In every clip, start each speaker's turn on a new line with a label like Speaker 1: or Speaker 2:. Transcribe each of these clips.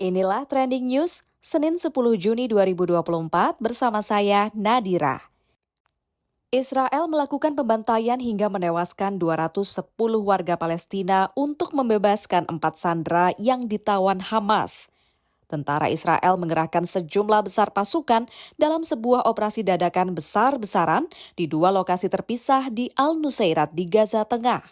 Speaker 1: Inilah Trending News Senin 10 Juni 2024 bersama saya Nadira. Israel melakukan pembantaian hingga menewaskan 210 warga Palestina untuk membebaskan 4 sandera yang ditawan Hamas. Tentara Israel mengerahkan sejumlah besar pasukan dalam sebuah operasi dadakan besar-besaran di dua lokasi terpisah di Al-Nusairat di Gaza Tengah.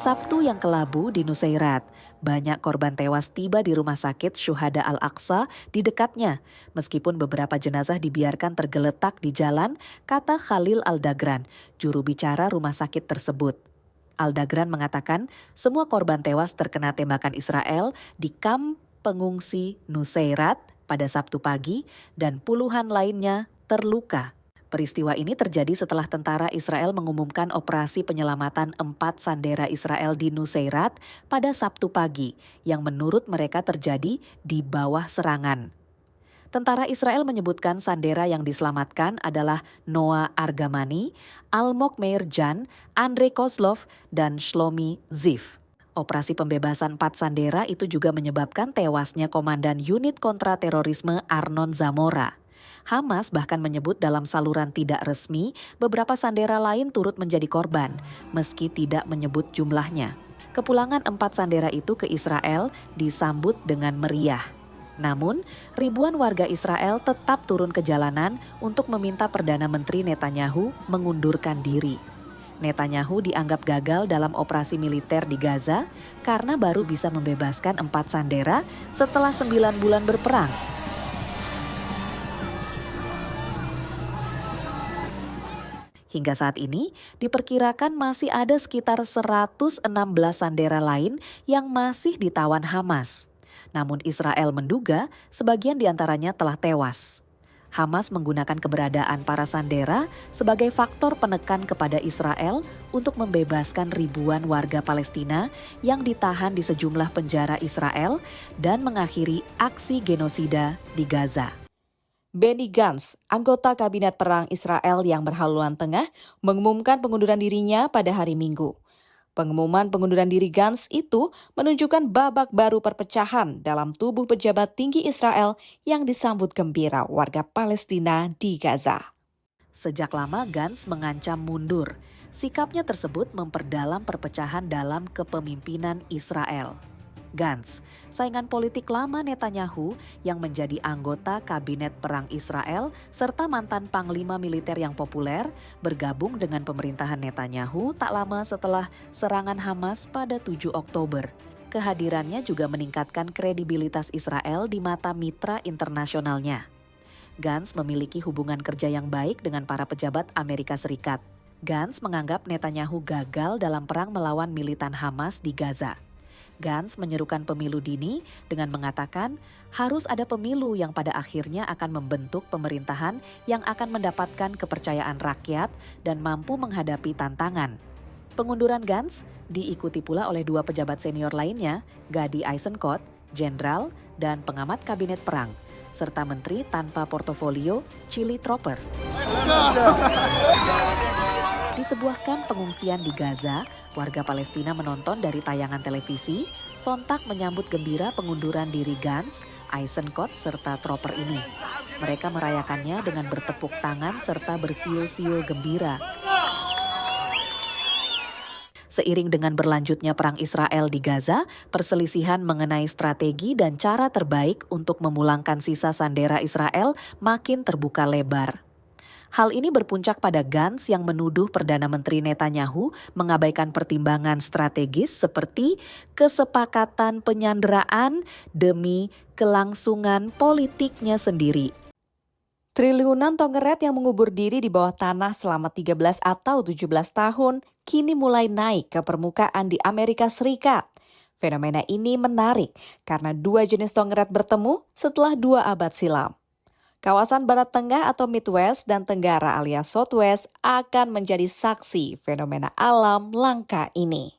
Speaker 1: Sabtu yang kelabu di Nusairat, banyak korban tewas tiba di rumah sakit Syuhada Al-Aqsa di dekatnya, meskipun beberapa jenazah dibiarkan tergeletak di jalan, kata Khalil Al-Dagran, juru bicara rumah sakit tersebut. Al-Dagran mengatakan semua korban tewas terkena tembakan Israel di kamp pengungsi Nusairat pada Sabtu pagi dan puluhan lainnya terluka. Peristiwa ini terjadi setelah tentara Israel mengumumkan operasi penyelamatan 4 sandera Israel di Nusairat pada Sabtu pagi, yang menurut mereka terjadi di bawah serangan. Tentara Israel menyebutkan sandera yang diselamatkan adalah Noah Argamani, Almog Meir Jan, Andrei Kozlov, dan Shlomi Ziv. Operasi pembebasan 4 sandera itu juga menyebabkan tewasnya Komandan Unit Kontraterorisme Arnon Zamora. Hamas bahkan menyebut dalam saluran tidak resmi beberapa sandera lain turut menjadi korban, meski tidak menyebut jumlahnya. Kepulangan 4 sandera itu ke Israel disambut dengan meriah. Namun, ribuan warga Israel tetap turun ke jalanan untuk meminta Perdana Menteri Netanyahu mengundurkan diri. Netanyahu dianggap gagal dalam operasi militer di Gaza karena baru bisa membebaskan 4 sandera setelah 9 bulan berperang. Hingga saat ini, diperkirakan masih ada sekitar 116 sandera lain yang masih ditawan Hamas. Namun Israel menduga sebagian diantaranya telah tewas. Hamas menggunakan keberadaan para sandera sebagai faktor penekan kepada Israel untuk membebaskan ribuan warga Palestina yang ditahan di sejumlah penjara Israel dan mengakhiri aksi genosida di Gaza. Benny Gantz, anggota Kabinet Perang Israel yang berhaluan tengah, mengumumkan pengunduran dirinya pada hari Minggu. Pengumuman pengunduran diri Gantz itu menunjukkan babak baru perpecahan dalam tubuh pejabat tinggi Israel yang disambut gembira warga Palestina di Gaza. Sejak lama Gantz mengancam mundur. Sikapnya tersebut memperdalam perpecahan dalam kepemimpinan Israel. Gantz, saingan politik lama Netanyahu yang menjadi anggota Kabinet Perang Israel serta mantan panglima militer yang populer, bergabung dengan pemerintahan Netanyahu tak lama setelah serangan Hamas pada 7 Oktober. Kehadirannya juga meningkatkan kredibilitas Israel di mata mitra internasionalnya. Gantz memiliki hubungan kerja yang baik dengan para pejabat Amerika Serikat. Gantz menganggap Netanyahu gagal dalam perang melawan militan Hamas di Gaza. Gantz menyerukan pemilu dini dengan mengatakan harus ada pemilu yang pada akhirnya akan membentuk pemerintahan yang akan mendapatkan kepercayaan rakyat dan mampu menghadapi tantangan. Pengunduran Gantz diikuti pula oleh 2 pejabat senior lainnya, Gadi Eisenkot, jenderal dan pengamat kabinet perang, serta menteri tanpa portofolio Chili Tropper. Di sebuah kamp pengungsian di Gaza, warga Palestina menonton dari tayangan televisi, sontak menyambut gembira pengunduran diri Gantz, Eisenkot, serta Tropper ini. Mereka merayakannya dengan bertepuk tangan serta bersiul-siul gembira. Seiring dengan berlanjutnya perang Israel di Gaza, perselisihan mengenai strategi dan cara terbaik untuk memulangkan sisa sandera Israel makin terbuka lebar. Hal ini berpuncak pada Gantz yang menuduh Perdana Menteri Netanyahu mengabaikan pertimbangan strategis seperti kesepakatan penyanderaan demi kelangsungan politiknya sendiri. Triliunan tongeret yang mengubur diri di bawah tanah selama 13 atau 17 tahun kini mulai naik ke permukaan di Amerika Serikat. Fenomena ini menarik karena dua jenis tongeret bertemu setelah 2 abad silam. Kawasan Barat Tengah atau Midwest dan Tenggara alias Southwest akan menjadi saksi fenomena alam langka ini.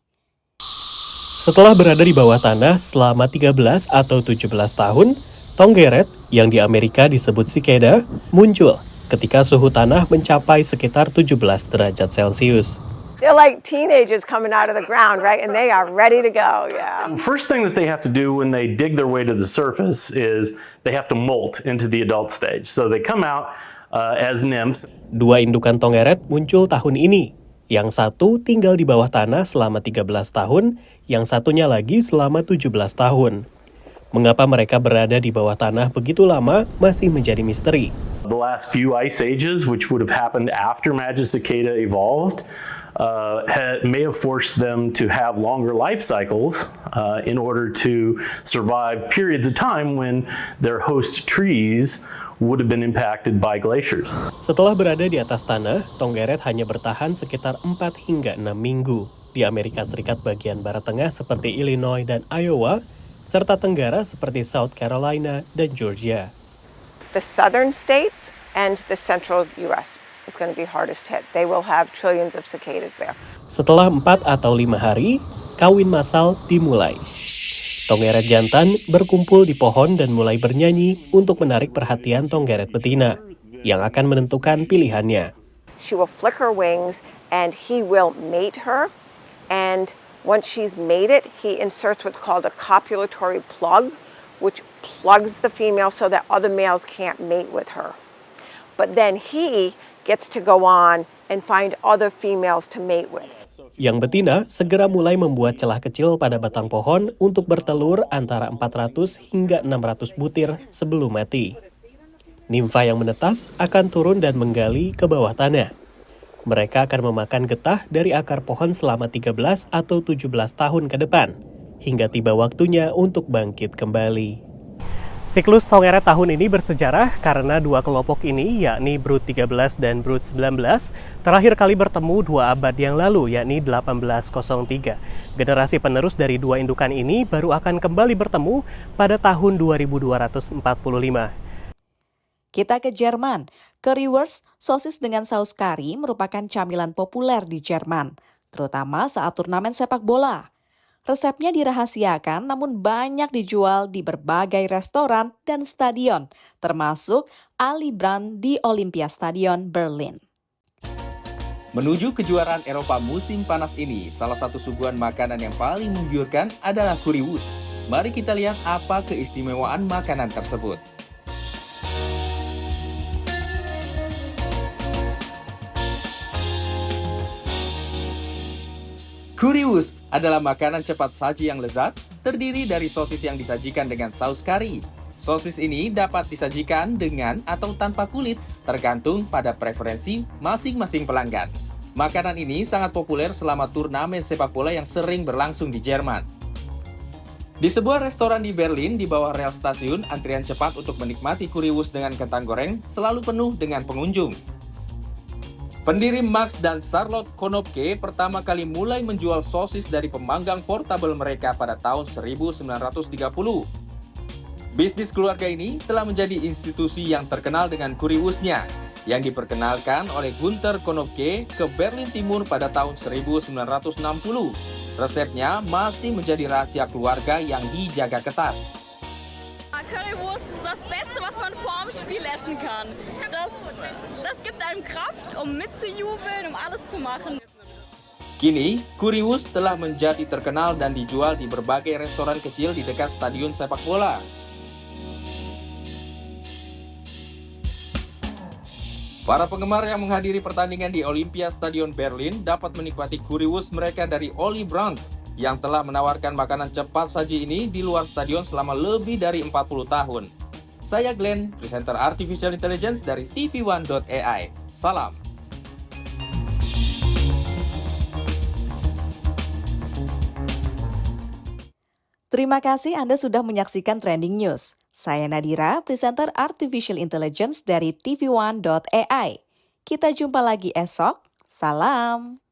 Speaker 2: Setelah berada di bawah tanah selama 13 atau 17 tahun, tongeret yang di Amerika disebut cicada muncul ketika suhu tanah mencapai sekitar 17 derajat Celcius.
Speaker 3: They're like teenagers coming out of the ground, right? And they are ready to go, yeah.
Speaker 4: First thing that they have to do when they dig their way to the surface is they have to molt into the adult stage. So they come out as nymphs.
Speaker 2: 2 indukan tongeret muncul tahun ini. Yang satu tinggal di bawah tanah selama 13 tahun, yang satunya lagi selama 17 tahun. Mengapa mereka berada di bawah tanah begitu lama masih menjadi misteri.
Speaker 4: The last few ice ages, which would have happened after Magicicada evolved, may have forced them to have longer life cycles in order to survive periods of time when their host trees would have been impacted by glaciers.
Speaker 2: Setelah berada di atas tanah, tongeret hanya bertahan sekitar 4 hingga 6 minggu. Di Amerika Serikat bagian barat tengah seperti Illinois dan Iowa, serta tenggara seperti South Carolina dan Georgia.
Speaker 3: The southern states and the central U.S. is going to be hardest hit. They will have trillions of cicadas there.
Speaker 2: Setelah 4 atau 5 hari, kawin massal dimulai. Tongeret jantan berkumpul di pohon dan mulai bernyanyi untuk menarik perhatian tongeret betina, yang akan menentukan pilihannya.
Speaker 3: She will flick her wings and he will mate her. And once she's mated, he inserts what's called a copulatory plug, which plugs the female so that other males can't mate with her. But then he gets to go on and find other females to mate with.
Speaker 2: Yang betina segera mulai membuat celah kecil pada batang pohon untuk bertelur antara 400 hingga 600 butir sebelum mati. Nimfa yang menetas akan turun dan menggali ke bawah tanah. Mereka akan memakan getah dari akar pohon selama 13 atau 17 tahun ke depan, hingga tiba waktunya untuk bangkit kembali. Siklus tongeret tahun ini bersejarah karena 2 kelompok ini, yakni Brood 13 dan Brood 19, terakhir kali bertemu 2 abad yang lalu, yakni 1803. Generasi penerus dari 2 indukan ini baru akan kembali bertemu pada tahun 2245.
Speaker 1: Kita ke Jerman. Currywurst, sosis dengan saus kari, merupakan camilan populer di Jerman, terutama saat turnamen sepak bola. Resepnya dirahasiakan namun banyak dijual di berbagai restoran dan stadion, termasuk Ali Brand di Olympiastadion Berlin.
Speaker 5: Menuju kejuaraan Eropa musim panas ini, salah satu suguhan makanan yang paling menggiurkan adalah currywurst. Mari kita lihat apa keistimewaan makanan tersebut. Currywurst adalah makanan cepat saji yang lezat, terdiri dari sosis yang disajikan dengan saus kari. Sosis ini dapat disajikan dengan atau tanpa kulit, tergantung pada preferensi masing-masing pelanggan. Makanan ini sangat populer selama turnamen sepak bola yang sering berlangsung di Jerman. Di sebuah restoran di Berlin di bawah rel stasiun, antrian cepat untuk menikmati currywurst dengan kentang goreng selalu penuh dengan pengunjung. Pendiri Max dan Charlotte Konopke pertama kali mulai menjual sosis dari pemanggang portabel mereka pada tahun 1930. Bisnis keluarga ini telah menjadi institusi yang terkenal dengan currywurstnya, yang diperkenalkan oleh Gunther Konopke ke Berlin Timur pada tahun 1960. Resepnya masih menjadi rahasia keluarga yang dijaga ketat.
Speaker 6: Currywurst ist das Beste, was man vor dem Spiel essen kann. Das gibt einem Kraft, mitzujubeln, alles zu machen.
Speaker 5: Kini, currywurst telah menjadi terkenal dan dijual di berbagai restoran kecil di dekat stadion sepak bola. Para penggemar yang menghadiri pertandingan di Olympiastadion Berlin dapat menikmati currywurst mereka dari Ali Brand, yang telah menawarkan makanan cepat saji ini di luar stadion selama lebih dari 40 tahun. Saya Glenn, presenter Artificial Intelligence dari TV1.ai. Salam.
Speaker 1: Terima kasih Anda sudah menyaksikan Trending News. Saya Nadira, presenter Artificial Intelligence dari TV1.ai. Kita jumpa lagi esok. Salam.